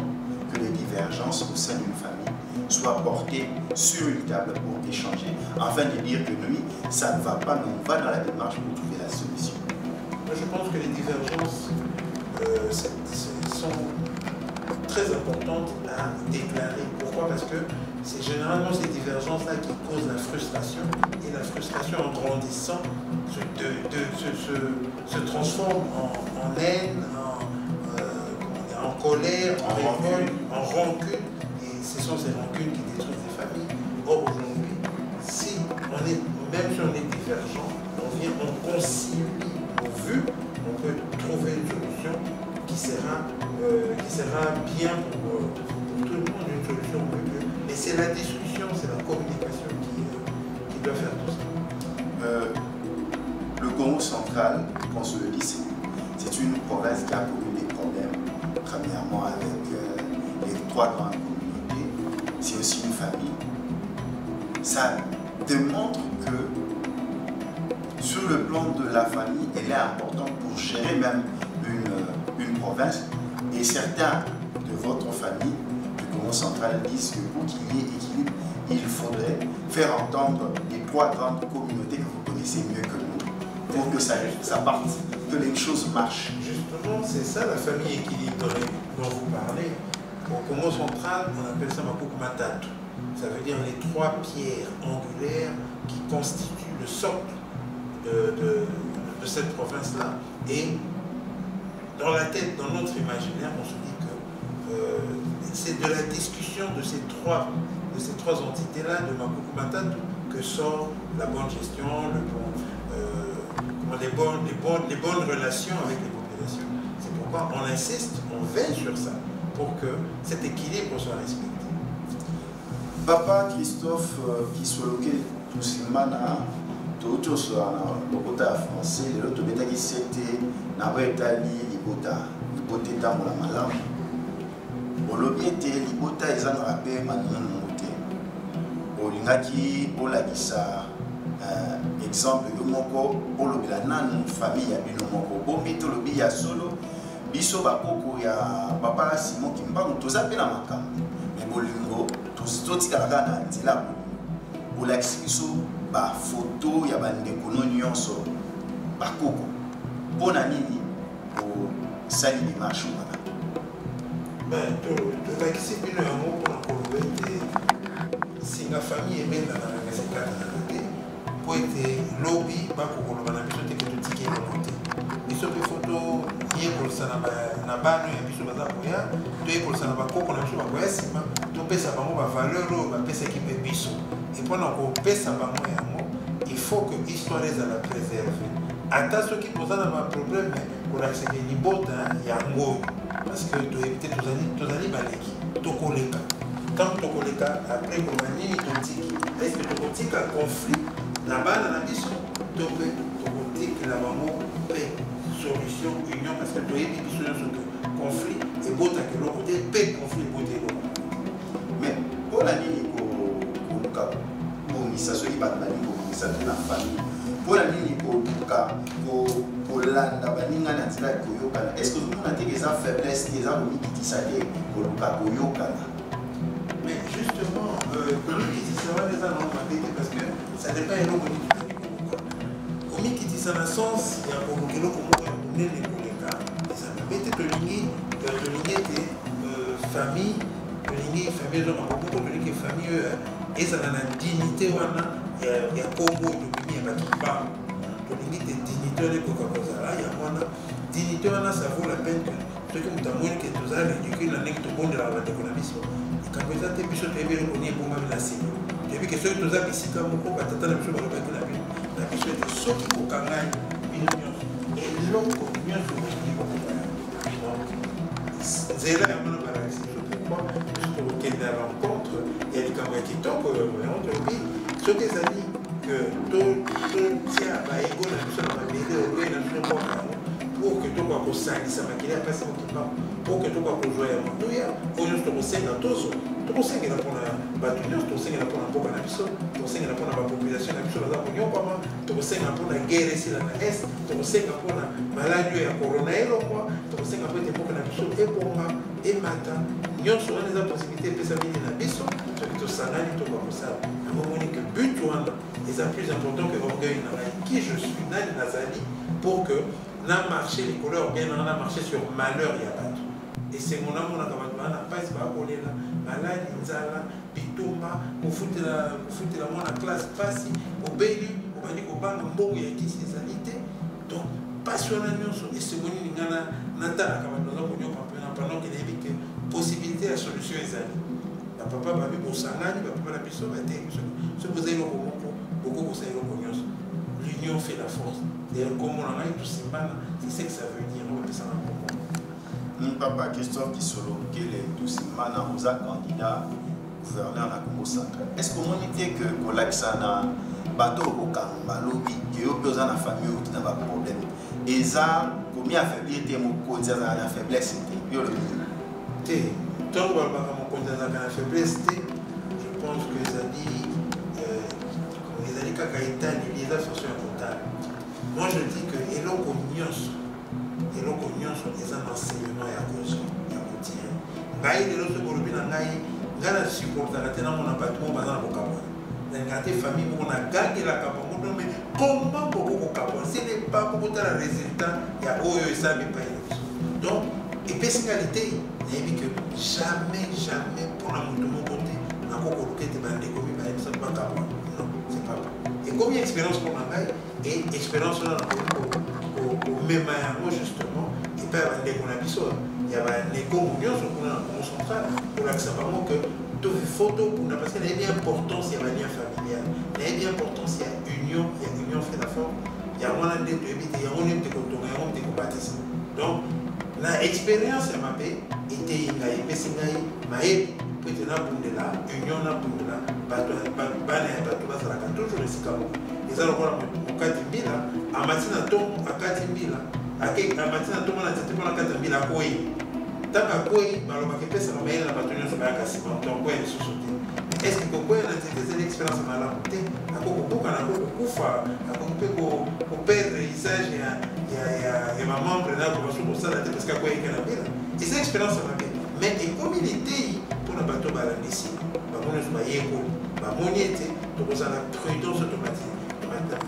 que les divergences au sein d'une famille soient portées sur une table pour échanger, afin de dire que oui, ça ne va pas, mais on va dans la démarche pour trouver la solution? Moi, je pense que les divergences sont très importantes à déclarer. Pourquoi? Parce que c'est généralement ces divergences-là qui causent la frustration, et la frustration en grandissant se transforme en haine, en colère, en révolte, en rancune, et ce sont ces rancunes qui détruisent les familles. Or aujourd'hui, même si on est divergent, on concilie nos vues, on peut trouver une solution qui sera bien pour tout le monde, une solution mieux. Et c'est la discussion, c'est la communication qui doit faire tout ça. Le Congo central, qu'on se le dise, c'est une province qui a connu des problèmes. Premièrement avec les 3 grandes communautés, c'est aussi une famille. Ça démontre que sur le plan de la famille, elle est importante pour gérer même une province. Et certains de votre famille du Congo central disent que pour qu'il y ait équilibre, il faudrait faire entendre les 3 grandes communautés que vous connaissez mieux que nous, pour que ça parte, que les choses marchent. Justement, c'est ça la famille équilibrée dont vous parlez. Au Congo central, on appelle ça Makuku Matatu. Ça veut dire les 3 pierres angulaires qui constituent le socle de cette province-là. Et dans la tête, dans notre imaginaire, on se dit que c'est de la discussion de ces trois entités-là, de Makuku Matatu, que sort la bonne gestion, les bonnes relations avec les populations. C'est pourquoi on insiste, on veille sur ça, pour que cet équilibre soit respecté. Papa Christophe qui soit loqué tout simana tout soit na lokota français le to beta qui c'était na Italie libota libota dans la malamu olobiete libota ezana rape manana moté olingaki olakisa exemple yo moko olobela nanu famille ya bino moko bombi to lobi ya solo biso bakoko ya papa Simon Kimbangu toza pe na makambo mais bolingo totika kaka na nzela olakisi biso ba photo ya bandeko no nyonso bakoko mpona nini osali démarche wana tolakisi bino yango mpona koloba ete singa famille ebendaka na kasekana te po ete lobi bakokoloba na biso teke totiki eloko te biso mpe foto yekolisa na bano ya biso baza koya toyekolisa na bakoko na biso bakoya nsima topesa bango bavaleur oyo bapesaki mpe biso e mpona kopesa bango yango il faut que histoire ezala préserve ata soki toza na baproblème kolakisaka libota yango oyo parce que toyebi te tozali baleki tokoleka ntango tokoleka après koloba nini totiki estce tokotika conflit na bana na biso to mpe tokotikela bango mpe solution union parce que toyebi biso nyonso ke conflit ebotaka eloko te mpe conflit ebota eloko mais mpona nini koluka komisa soki bato balingi komisa te na famille mpona nini koluka kolanda baninga na nzela ya koyokana est ce que ozomona teke eza faiblesse te eza komikitisa te koluka koyokana mais justement komikitisa wana eza na mabe te parce que ça dépend eloko nini komikitisa na sens ya koluka eloko moko ya monene koleka eza mabe te tolingi ete famille tolingi famille ezo maboko tolingi famille oyo ezala na dignité wana ya kongo tobimi ya bato mbango tolingi te dignité wana ekoka kozala yango wana dignité wana ça vaut la peine que soki moto amoni ke tozala ridicule na ndenge tobondelaka bandeko na biso likambo eza te biso toyebi eloko nini ebongami na sima toyebi ke soki toza bisika moko batata na biso balobaki na biso ete soki kokangai bino nyonso eloko nyonso olingi kokokana nzela yango na balakisi biso pourkoi biso tokokende ya rencontre ya likambo ya kitoko yango toyebi soki ezali totia baego na biso na mabele okoyi na biso mboka yango pour que tokoka kosalisa makili ya mpasi mokimbango pour que tokoka kozwa ya motuya oyo nyonso tokosenga tozo tokosengela mpona bato nyonso tokosengela mpona mboka na biso tokosengela mpona bapopulation na biso baza konyokwama tokosenga mpona guerre esila na est tokosenga mpona maladi oyo ya corona elongwa tokosenga mpo ete mboka na biso ebonga emata nyonso wana eza possibilité epesa mini na biso soki tosangani tokoka kosala yango moni ke but wana eza plus important que orgueil na ngai qui je suis nani nazali pour que na marché likolo ya orgueil nanga na marché sur malheur ya bato esengo namonaka bato baa na mpasi bakolela maladi nzala bitumba kofutela mwana classe mpasi obeli obandi kobanga mbongo ya kisi ezali te donc mpasi wana nyonso esengo nini nga natalaka bato baza konyoka mpena pendant ke nayebi ke possibilité ya solution ezali bapapa babi bosangani bapapa na biso bateki soki boza eloko moko bokokosa eloko nyonso l'union fait la force d'ailleurs comme on a eu tout simbana c'est ce que ça veut dire on va ça en Papa Christophe Kisolo Kele tout simbana vous a candidat gouverneur na Congo central est-ce que on dit que kolakisana bato okamba lobi que yo besoin na famille ou na ba problème et ça combien affaiblir te mo kodia na faiblesse te yo le te tant ba mo kodia na faiblesse te je pense que ça dit les kaka état les associations comptables moi je dis que eloko nyonso eza na enseignement ya cause ya quotidien ngai lelo soki olobi na ngai ngai na supportaka te namona bato mo baza na kokabwana nalinga te famille moko nagangelaka bango nome comment bokokokabwana ce n'est pas kokotala résultat ya oyo esala epai na biso donc epesi ngai litei nayebi que jamais mpona moto moko te nakokoluka ete bandeko mibale biso bakabwana non c'est pas vrai ekomi expérience mpona ngai et expérience wana komema yango justement epai ya bandeko na biso ya bandeko nyonso kuna na Congo central kolakisa bango ke tofo tokunda parce que nayebi importance ya balien familial nayebi importance ya union fait la forme yango wana nde toyebi te yango nde tekotonga yango tekobatisa donc na expérience ya mabe eteyi ngai epesi ngai mayebi peut être là, union là, toujours ici comme les gens au 4 000 à matin à 4 000 à matin à tout le monde a 4 000 à quoi tant à quoi alors que ça va la bataille sur la casse donc quoi est société est-ce que quoi c'est l'expérience à la montée à quoi beaucoup à beaucoup fois à quoi peut perdre l'usage et ma membre là pour ça parce qu'à quoi il y a et cette expérience va bien mais les communautés pour la bateau ici ma monnaie donc ça la prudence automatique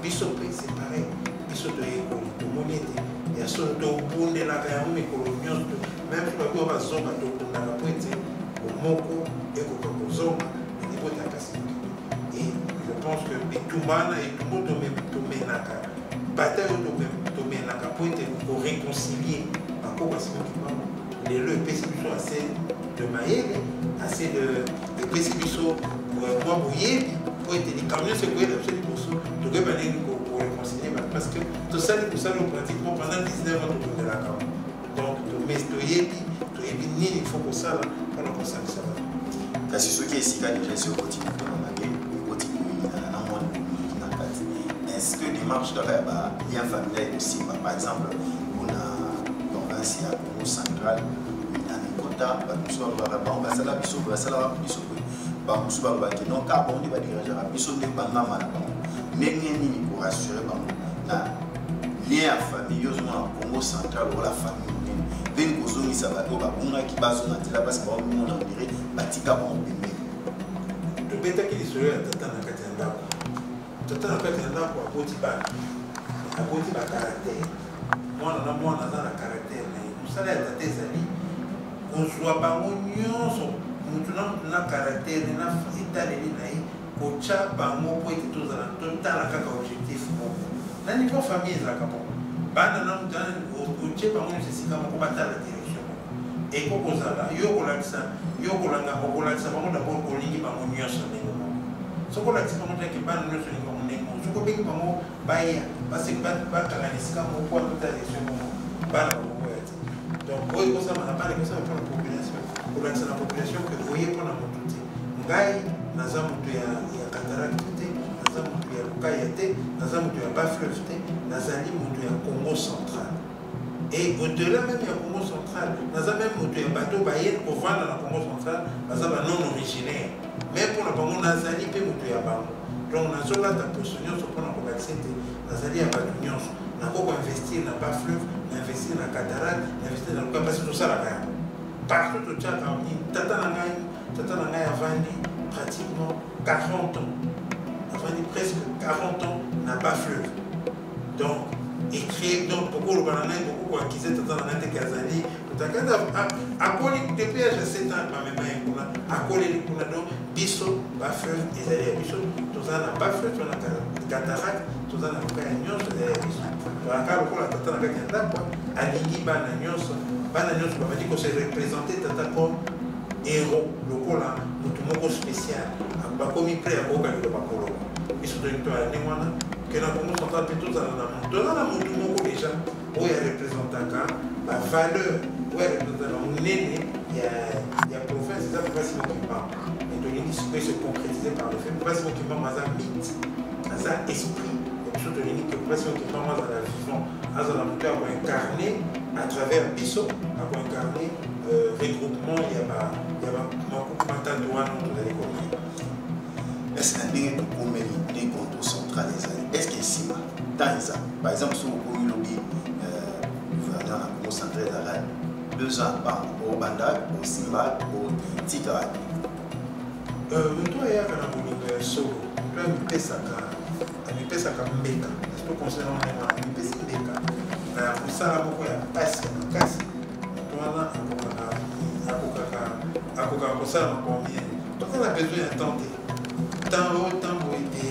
bisopé c'est pareil bisopé de monnaie et à son dos pour la gamme et coloniaux même si on va zona donc on a la pointe au moko et au zona au niveau de la casse et je pense que tout mal et tout le monde tomber la bataille de tomber la pointe pour réconcilier à quoi parce que les PCB assez de maïs assez de PCB moi bouillé pour être les camions c'est quoi l'absolu pour ça de aller pour réconcilier parce que tout ça pratiquement pendant 19 ans de la cam donc mais il faut que ça pour le conseil ça va c'est ce qui est ici quand déjà sur quotidien est-ce que les marches de là il y a familial aussi par exemple on a province à Congo central Kota bakuso ba sala biso ba sala biso ba kuso ba ki non ka bon di ba diriger biso de banga mana ndenge nini pour rassurer ba na lien familialement Congo central ou la famille ben kozongi sa ba ba bunga ki bazo na tela parce que ba mo na dire batika ba mbembe to beta ki lisolo tata na katenda kwa boti ba caractère mwana na caractère musala ya tata ezali kozwa bango nyonso mutu na caractère na italeli na ye kotia bango po ete totala kaka objectif moko na niveau famille ezalaka moko bana na otie bango nyonso esika moko batala direction moko ekokozala yo kolakisa bango dabord kolingi bango nyonso ndenge moko soki olakisi bango teke bana nyonso olingi bango ndenge moko soki obengi bango baya baseki bakanga na esika moko po atota direction moko bana bango ya te donc oyo ekosama na bana ekosama mpona population kolakisa na population ke oye mpona motu te ngai naza moto ya cataracte te naza moto ya lukaya te naza moto ya bafleuve te nazali moto ya Congo central et au-delà même ya Congo central naza même moto ya bato bayeni kovanda na Congo central baza banon originaire mais mpona bango nazali mpe moto ya bango donc nazolata poso nyonso mpona kolakisa te nazali ya bato nyonso nakoko investir na bafleuve investir na cataracte investir na lukaya parce que tosalaka yango partout totiaka tata na ngai avandi pratiquement 40 ans avandi presque 40 ans na bafleuve donc écrit donc beaucoup le banana beaucoup quoi qui s'est tata na ngai te kazali totakata akoli depuis âge de 7 ans ba mema ekuna akoli kuna donc biso bafleuve ezali ya biso tozala na bafleuve tozala na cataracte tozala na lukaya nyonso ezali ya biso tozalaka lokola tata na kati ya ndako alingi bana nyonso babandi kose représenter tata comme héros lokola motu moko spécial bakomi prêt ya koyoka liloba koloba biso tolingi toya ndenge wana ke na Congo central mpe tozala na motu moko déjà oyo areprésentaka bavaleur oyo areprésentaka monene ya province eza mpasi mokimbango et tolingi sikoyo se concrétiser par le fait mpasi mokimbango aza mythe aza esprit et biso tolingi ke mpasi mokimbango azala vivant azala moto ya koincarne à travers biso à koincarne regroupement il y a est-ce que ndenge tokomeli nde contour central ezali est-ce que nsima ntan eza par exemple soki okomi lobi gouverneur na Congo central ezalaka 2 ans obanda osimba otikaka moto ayaka na bolingo ya solo moto amipesaka mbeka to concernant wana amipesi mbeka na mosala moko ya pasi ya makasi moto wana akokaka kosala makambo bien toza na besoin ya temps te ntango ete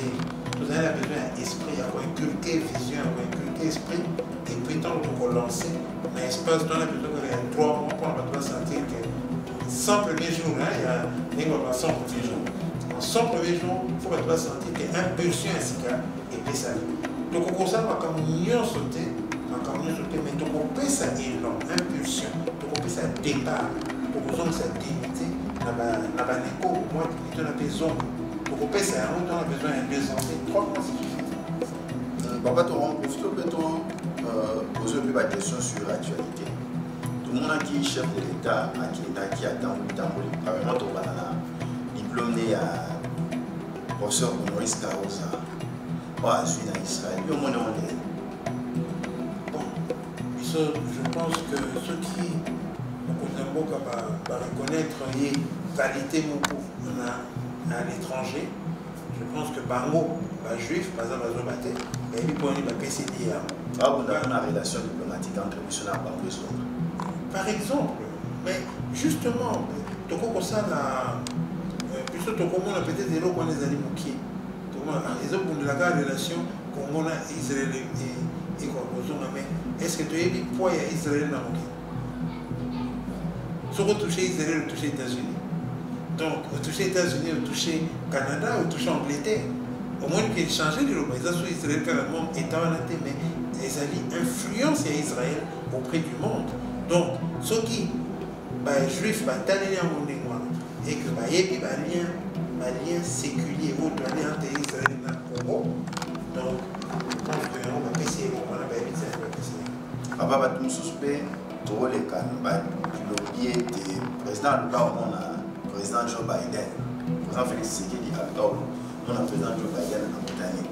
tozali na besoin ya esprit ya koinculke vision ya koinculke esprit et puis ntango tokolance na espace tona besoin kaka ya 3 mois mpona bato basentir ke 100 premiers jours ya ndenge baba 100 premiers jours en 100 premiers jours fo bato basentir ke impulsion ya sika epesali tokokosala makambo nyonso te mais tokopesa élan impulsion tokopesa départ tokozongisa dignité na na baneko moi tu as besoin pour couper ça on a besoin de 2 ans 3 mois c'est suffisant. Papa tu rends profite peut-on poser un peu de questions sur l'actualité. Tout le monde qui est chef de l'État qui attend vraiment ton banana diplôme à professeur Honoris Causa pas suis dans Israël. Bon, je pense que ceux qui reconnaître les qualités à l'étranger, je pense que Bango, juif, par exemple, et puis pour les PCD. Ah, on a une relation diplomatique entre missionnaires et Bango. Par exemple, mais justement, comme ça, puisque tout le monde a peut-être des lots qu'on les a limouqués. Les autres ont la relation qu'on a Israël et qu'on a mais est-ce que tu as dit pourquoi il y a Israël dans le monde? Si vous touchez Israël, vous touchez les États-Unis. Donc, vous touchez les États-Unis, vous touchez le Canada, vous touchez l'Angleterre. Au moins, qu'il change les lois. Ils ont sur Israël quand le monde est en athée, mais ils ont influence à Israël auprès du monde. Donc, ceux qui sont juifs, et que il y a un lien séculier ou un lien entre Israël et le Congo. Donc, je pense qu'on va essayer, on va essayer. Papa, va tout suspect, tout le cas, le biais du président, le président Joe Biden, le président Félix Tshisekedi, on a le président Joe Biden en Bretagne.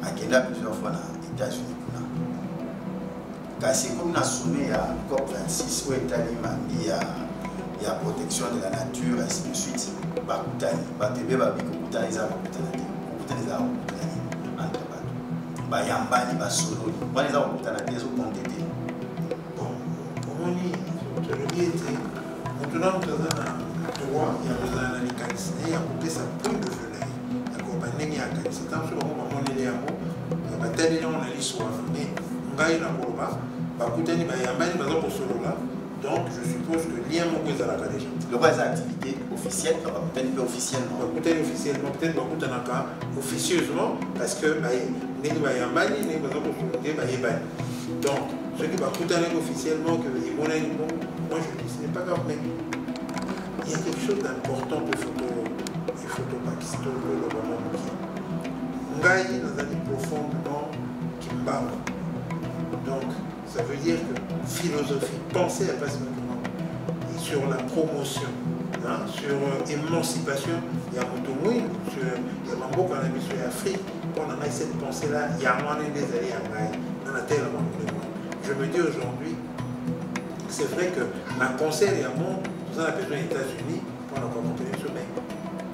À Kenya, plusieurs fois dans les États-Unis. Car c'est comme on a sonné à COP26 où l'Italie m'a dit il y a protection de la nature, et ainsi de suite. Bakutani, Batebe, Babikutani, ils ont entre bateaux. Bayambani, Basolo, on les a Bakutani, ils ont compté. Bon, comme on dit, je le dis, maintenant, nous avons un droit, il y a un mécanisme, il y a coupé sa peau de fenêtre. Il y a coupé un mécanisme, c'est un peu comme on est là, il y a tel et on a l'histoire, mais on a une acrobat, Bakutani, Bayambani, Basolo, là. Donc, je suppose que lien mon cousin à la déjà. Le roi des activités officielles, peut-être officiellement. Peut-être officiellement, peut-être officieusement, parce que donc, ce qui va coûter officiellement, que moi je dis, ce n'est pas grave, mais il y a quelque chose d'important de photo pakistan, le moment qui. Ngaï, nous avons profondément qui me parle. Donc, ça veut dire que philosophie, penser à passer et sur la promotion, hein, sur l'émancipation, il y a Motomoui, il y a Mambo qu'on a mis sur l'Afrique, on a cette pensée-là, il y a moins des années à Maï, dans la terre avant le monde. Je me dis aujourd'hui, c'est vrai que ma conseil est à mon, tout ça a besoin des États-Unis pour avoir compris le sommet.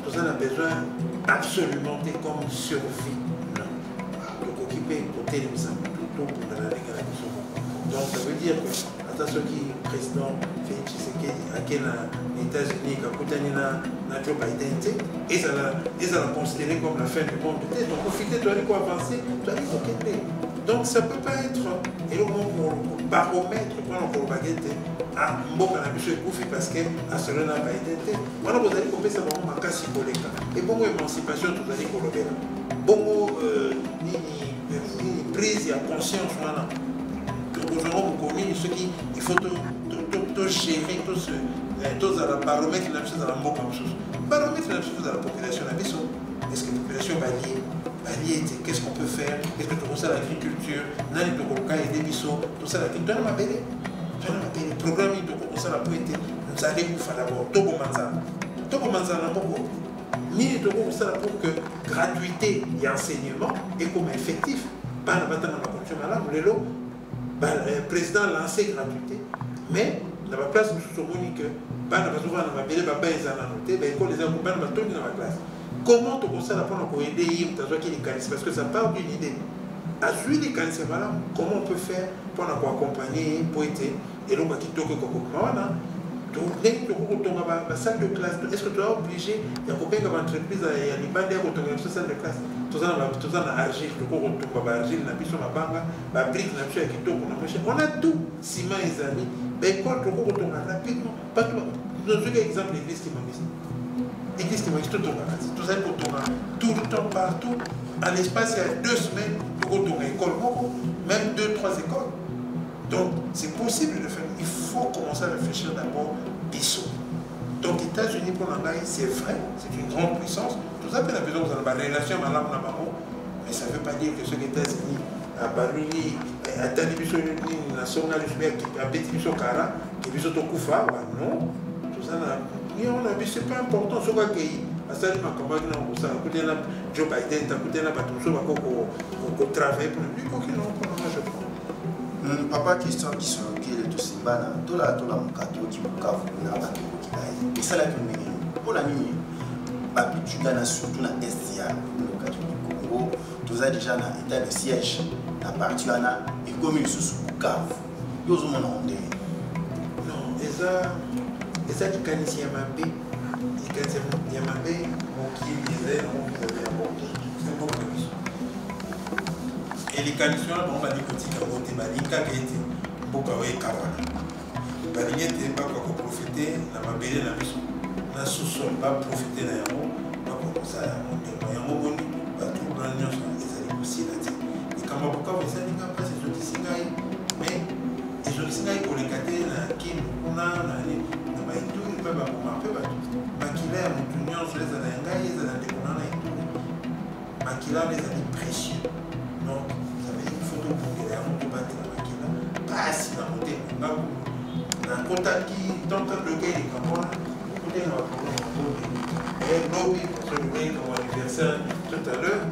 Tout ça a besoin absolument comme survie. Donc, occuper côté de ça, tout pour la ligne à la mission. Donc ça veut dire que attention qui président Félix Tshisekedi à quel États-Unis n'a Joe Biden et ça l'a considéré comme la fin du monde. Donc profiter, tu as quoi avancer, tu as dit ok. Donc ça ne peut pas être et le monde pour baromètre pour le baguette à Mboka na biso ekufi parce que à cela n'a pas été. Voilà vous allez couper ça vraiment ma casse symbolique. Et bon émancipation tout allez kolobela. Bon ni prise à conscience voilà. Il faut tout gérer, tous à la baromètre, la chose à la mot comme chose. Baromètre, la chose à la population. Est-ce que la population va lier qu'est-ce qu'on peut faire? Est-ce que tu vois l'agriculture? Nani de Koka et des bisous, tout ça, tu as ma belle. Tu as ma belle. Le programme de Koka, ça la pointe. Nous allons vous faire d'abord. Togo Manzana, ni de Koka, ça pour que gratuité et enseignement et comme effectif. Pas la bataille dans la culture malade, le président a lancé gratuité, mais dans la place où je suis que comment tu conseilles pour aider parce que ça part d'une idée. Comment on peut faire pour accompagner, pour aider et l'on va quitter la salle de classe. Est-ce que tu es obligé de couper une entreprise à l'Ibande pour une salle de classe? Tout ça dans l'argile, on a tout, ciment et amis. Mais quand on a rapidement, nous avons un exemple de l'église qui m'a mis. L'église qui m'a mis tout ça pour tout le temps, partout. En l'espace, il y a 2 semaines, pour qu'on ait école, même 2-3 écoles. Donc, c'est possible de faire. Il faut commencer à réfléchir d'abord dessous. Donc, les États-Unis, pour l'Angaï, c'est vrai, c'est une grande puissance. Tout ça, il a besoin de la relation, mais ça ne veut pas dire que ceux États-Unis, à Baluni, à Talibiso, à Sona, à Bétibiso Kara, qui est au Koufa, non. Tout ça, c'est pas important. Ce qu'on a dit, à ça, il m'a commandé, ça a coûté Joe Biden, ça a coûté la bâton, qu'on travaille pour lui, qu'on n'a pas, je crois. Papa, question qui sont est tout Simbana, tout la Mukato qui vous cave, et ça la communauté. Pour la nuit, Papi, tu gagnes surtout dans SDA, le Mukato du Congo, tout ça déjà dans l'état de siège, dans la partie et comme ils sont sous cave, ils ont mon nom. Non, et ça qui canne ici à Mabé, et quand c'est Yamabé, mon qui disait, non, vous avez abordé, c'est un bon commission. Et les conditions, on va dire que tu as voté, Malika qui était Bokawe Kawana. Balingue n'était pas pour profiter, n'a pas béni la maison. N'a sous-sol pas profiter d'un héros, pas pour ça, on est pas un bon, pas tout dans l'union, ça les aussi là. Et quand on va ça, les gars, c'est des singaï, mais les autres singaï pour les cater, la Kim, on a, tout, ils peuvent avoir un peu, Makila, mon union, sur les années, ils ont des qu'on a et tout. Makila, les années précieux. Donc, pour que les gens ne battent la maquille, pas si dans le côté, dans le contact qui est en train de gagner les campagnes, écoutez, on va prendre un lobby. Et lobby, parce que le gagner comme anniversaire tout à l'heure,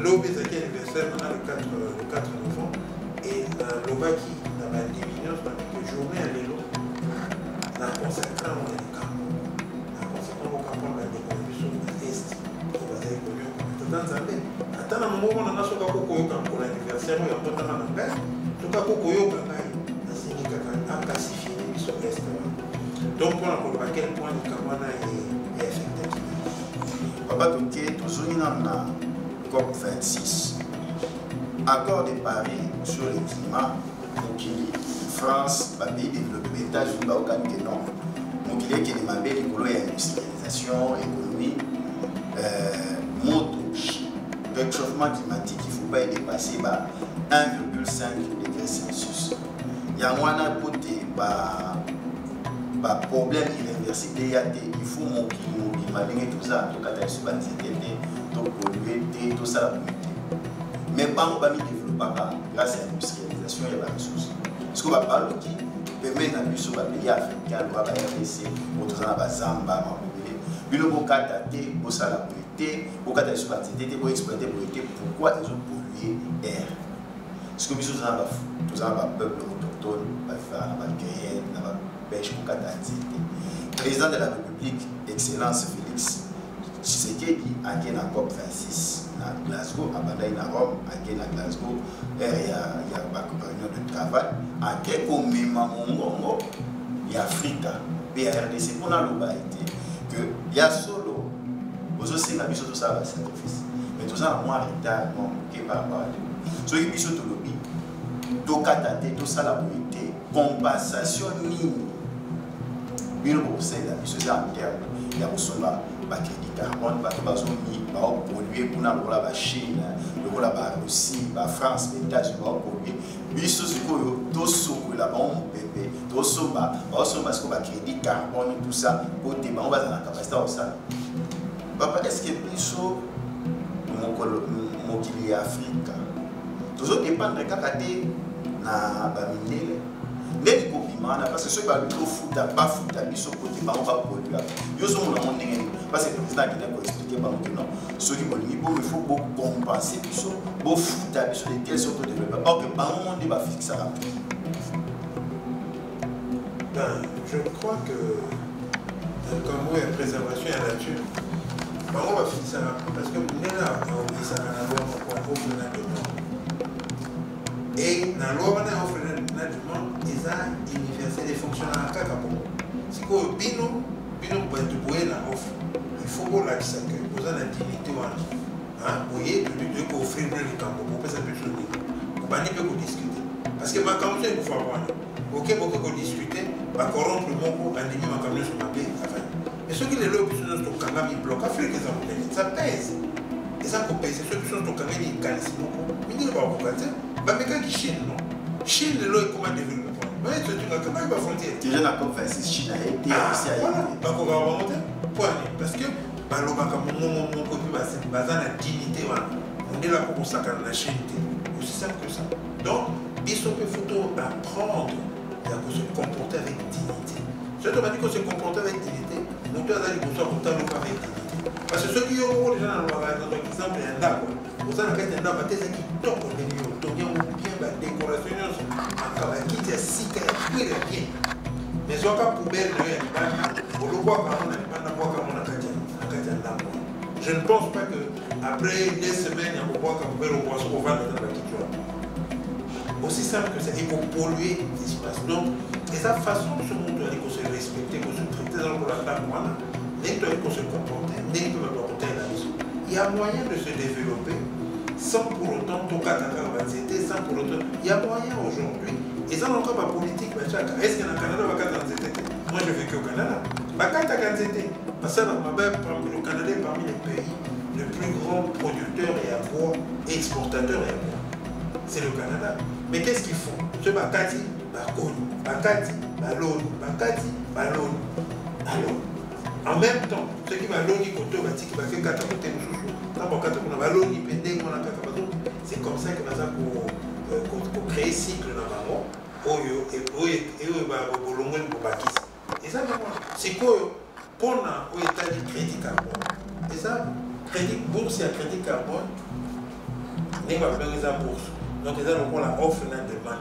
lobby, c'est l'anniversaire, on a le 4 novembre, et lobby qui, dans la division, c'est que journée à l'élo, dans le consacrant, on a des campagnes. Dans le consacrant, on a des campagnes, on a des campagnes sur l'Est, on va dire que dans Zambé. Attends, un moment, on a ce qu'on pour l'anniversaire, on a un peu de temps. Tout cas, on a pacifié sur l'Est. Donc, pour à quel point le Kamana est affecté. Papa Toké, toujours dans la COP26. Accord de Paris sur le climat, Mokili, France, pays développé, États-Unis, que non. Mokili qui est demandé l'industrialisation, l'économie, moto. Le réchauffement climatique, il ne faut pas y dépasser 1,5 degrés Celsius. Il y a un côté problème irréversible, il faut mobiliser tout ça, tout polluer, tout ça. Mais pas on va développer grâce à l'industrialisation et à la ressource. Ce qu'on va parler qui permet à nous sur les pays africains, on va RDC, pour tout ça, Zamba, pour exploiter pourquoi ils ont pollué l'air. Parce que nous avons un peuple autochtone, pêche pour le président de la République, Excellence Félix Tshisekedi, a été dans COP26 à Glasgow, à Rome, à Glasgow, il y a une réunion de travail, à quelques moments, il y a Afrique, il y a RDC, pour que il y a solo, vous aussi, la mission tout ça va sacrifice. Mais tout ça, moi, retard, non, qui est par rapport à Dieu. Ce qui est mission tout le pays, tout ça, la vérité, compensation minime. Bien au sein de la mission, c'est en terme, il y a aussi un crédit carbone, parce que nous avons pollué pour la Chine, la Russie, la France, les États-Unis, nous avons pollué. Mission, c'est que tout ce que là-bas, on peut tout ça, parce que le crédit carbone, tout ça, on va dans la capacité de ça. Papa, est-ce que plus mon qu'il est Afrique, toujours dépend de какати na bamindele. Les compliments, parce que ceux qui ont fait pas foutu, ils sont côté, on va produire. Ils sont dans mon nez, parce que le président qui a expliqué par que non, ceux qui ont dit il faut beaucoup compenser, ils sont beaucoup foutu, ils sont de telle sorte de développement. Or que par un moment, il va fixer ça. Je crois que comme oui, la préservation et la nature, on va fixer ça parce que nous là, on dit ça dans la loi, on offre la demande. Et dans la loi, on offre la demande, ils ont universel des fonctionnaires à Kakapo. Si vous bino pour être boué la offre, il faut que la que vous avez la dignité. Vous voyez, le but de offrir le camp, vous pouvez s'appeler sur le niveau. Vous ne pouvez pas discuter. Parce que ma campagne, il faut avoir. Ok, vous discuter, va corrompre le monde, animer ma camion sur ma paix. Mais ceux qui les lobbies sont dans le Kangam, ils bloquent. Ça pèse. Et ça pèse. Ceux qui sont dans le Kangam, ils calent. Mais ils ne vont pas vous casser. Mais quand ils Chine, non. Chine, les lois, comment développer. Oui, c'est une frontière. Déjà la COP26 Chine a été aussi à voilà, parce que mon copie basé la dignité, on est là pour ça quand la Chine est aussi simple que ça. Donc, il faut apprendre à se comporter avec dignité. Si on m'a dit qu'on se comporter avec dignité, nous devons aller pour ça avec dignité. Parce que ceux qui ont déjà dans l'exemple, il y en a quoi. Vous avez un arbre, qui tombent au milieu, bien la décoration, qui est si bien. Mais soit pas poubelle, on le voit quand on a je ne pense pas qu'après des semaines, on va voir qu'on peut le voir sur le ventre dans la culture. Aussi simple que ça, il faut polluer l'espace. Donc, et sa façon de se montrer, qu'on se respecte, qu'on se traite dans la table, qu'on se comporte, il y a moyen de se développer sans pour autant tout cas sans pour autant. Il y a moyen aujourd'hui, et ça encore ma politique, est-ce qu'il y a un Canada moi je vis au Canada. Parce que le Canada est parmi les pays les plus grands producteurs et exportateurs et c'est le Canada. Mais qu'est-ce qu'ils font? Ce Bakati, alors, en même temps, ceux qui vont c'est comme ça que nous avons créé cycle dans et ça, c'est quoi pour l'état du crédit carbone? Et ça, crédit bourse et crédit carbone, n'est pas la bourse. Donc, les gens ont la offre et la demande.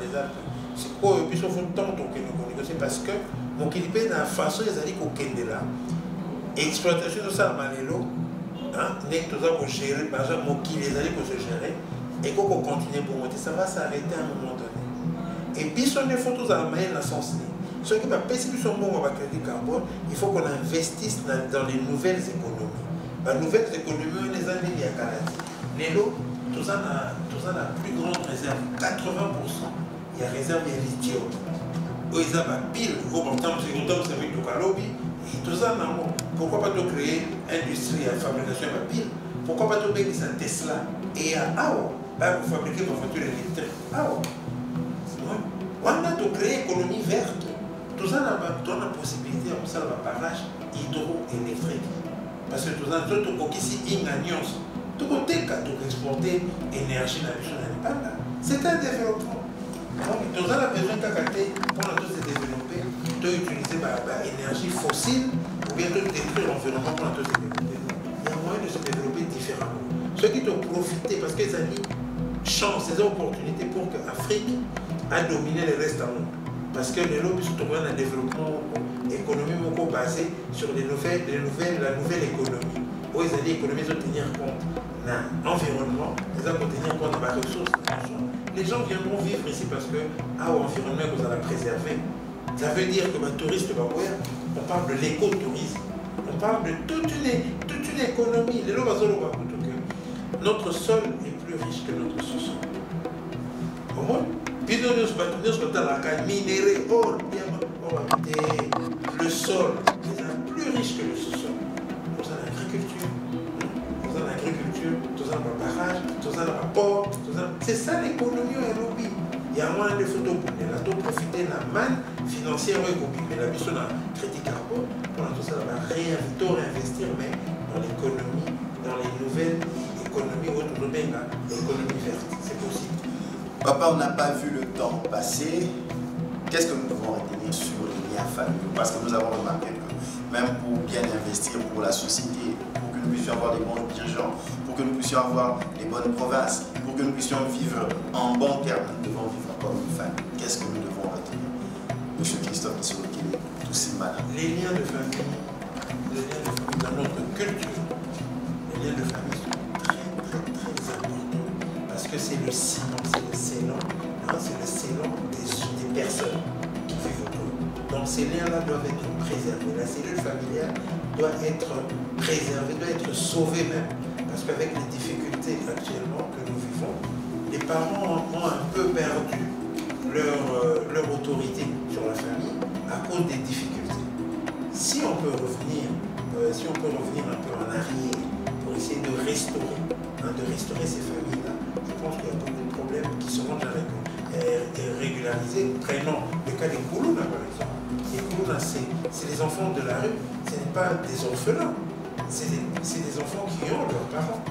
C'est quoi? Et puis, il faut tant que nous négocier parce que mon kilipé, dans la façon, ils ont dit qu'au là, exploitation de ça, Malélo, n'est que nous avons géré, par exemple, mon qui les a dit qu'on se gérer, et qu'on continue pour monter, ça va s'arrêter à un moment donné. Et puis, si on est photos à la manière, dans le sens ce qui va passer plus au monde avec le crédit carbone, il faut qu'on investisse dans les nouvelles économies. Les nouvelles économies, les années, il y a Canada. Les lots, tout ça a la plus grande réserve, 80%. Il y a réserve, il y a lithium. Ils ont pile, au bon temps, c'est avec le calobi. Et tout ça, pourquoi pas de créer industrie à fabrication de pile? Pourquoi pas de mettre ça Tesla? Et à Awa, pour fabriquer ma voiture électrique. Awa. On a de créer économie verte. Tout ça donne la possibilité de faire un barrage hydroélectrique. Parce que tout ça, ici, une alliance. Tout côté, quand on exporte l'énergie dans la c'est un développement. Donc, tout ça, on a besoin pour se développer, d'utiliser l'énergie fossile ou bien de détruire l'environnement pour se développer. Il y a moyen de se développer différemment. Ceux qui doivent profiter, parce qu'ils ont mis chance, ces opportunités pour que l'Afrique a dominé le reste du monde. Parce que les lobbies sont trouvé un développement économique basé sur la nouvelle économie. Où ils ont dit l'économie doit tenir compte de l'environnement, ils doivent tenir compte de la ressource. Les gens viendront vivre ici parce que l'environnement que vous allez préserver. Ça veut dire que les touristes, on parle de l'écotourisme. On parle de toute une économie. Les notre sol est plus riche que notre sous-sol. Au moins, puis nous sommes dans la minérée, le sol est plus riche que le sous-sol. Nous avons l'agriculture, nous avons le barrage, nous avons le port. C'est ça l'économie au lobby. Il y a moins de photos pour profiter de la manne financière mais la mission d'un crédit carbone, pour tout ça, on va réinvestir mais dans l'économie, dans les nouvelles économies, l'économie verte. C'est possible. Papa, on n'a pas vu le temps passer. Qu'est-ce que nous devons retenir sur les liens familiaux? Parce que nous avons remarqué que même pour bien investir pour la société, pour que nous puissions avoir des bons dirigeants, pour que nous puissions avoir les bonnes provinces, pour que nous puissions vivre en bon terme, nous devons vivre comme une famille. Qu'est-ce que nous devons retenir? Monsieur Christophe Nissolokile, tous ces malins. Les liens de famille dans notre culture, les liens de famille sont très importants. Parce que c'est le ciment, c'est le scellant des personnes qui vivent autour. Donc ces liens-là doivent être préservés. La cellule familiale doit être préservée, doit être sauvée même. Parce qu'avec les difficultés actuellement que nous vivons, les parents ont un peu perdu leur autorité sur la famille à cause des difficultés. Si on peut revenir un peu en arrière pour essayer de restaurer ces familles-là, je pense qu'il y a beaucoup de problèmes qui seront déjà régularisés. Prenons le cas des Koulouna, par exemple. Les Koulouna, c'est les enfants de la rue, ce n'est pas des orphelins. C'est des enfants qui ont leurs parents,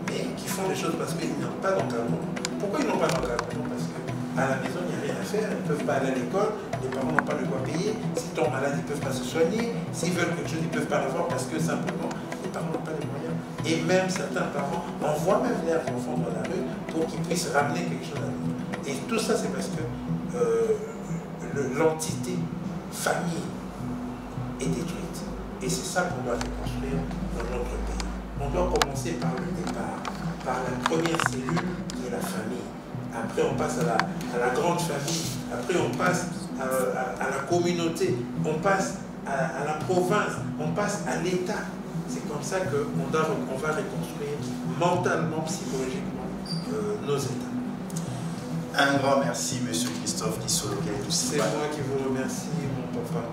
mais qui font des choses parce qu'ils n'ont pas d'encadrement. Pourquoi ils n'ont pas d'encadrement? Parce qu'à la maison, il n'y a rien à faire, ils ne peuvent pas aller à l'école, les parents n'ont pas de quoi payer. S'ils tombent malades, ils ne peuvent pas se soigner. S'ils veulent quelque chose, ils ne peuvent pas l'avoir parce que simplement, les parents n'ont pas les moyens. Et même certains parents envoient même leurs enfants dans la rue pour qu'ils puissent ramener quelque chose à eux. Et tout ça, c'est parce que l'entité famille est détruite. Et c'est ça qu'on doit reconstruire dans notre pays. On doit commencer par le départ, par la première cellule qui est la famille. Après, on passe à la grande famille. Après, on passe à la communauté. On passe à la province. On passe à l'État. C'est comme ça qu'on va reconstruire mentalement, psychologiquement nos États. Un grand merci, M. Christophe Kisoloke. C'est moi qui vous remercie, mon papa.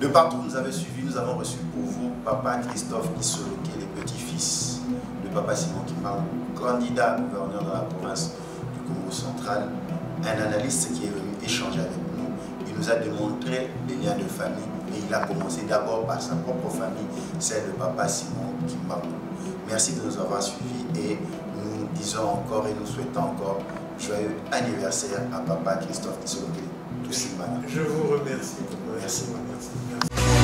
De partout où vous avez suivi, nous avons reçu pour vous Papa Christophe Kisoloke, les petits-fils de Papa Simon Kimbangu, candidat à gouverneur dans la province du Congo central, un analyste qui est venu échanger avec nous. Il nous a démontré les liens de famille et il a commencé d'abord par sa propre famille, celle de Papa Simon Kimbangu. Merci de nous avoir suivis et nous disons encore et nous souhaitons encore joyeux anniversaire à Papa Christophe Kisoloke. Je vous remercie. Merci. Merci.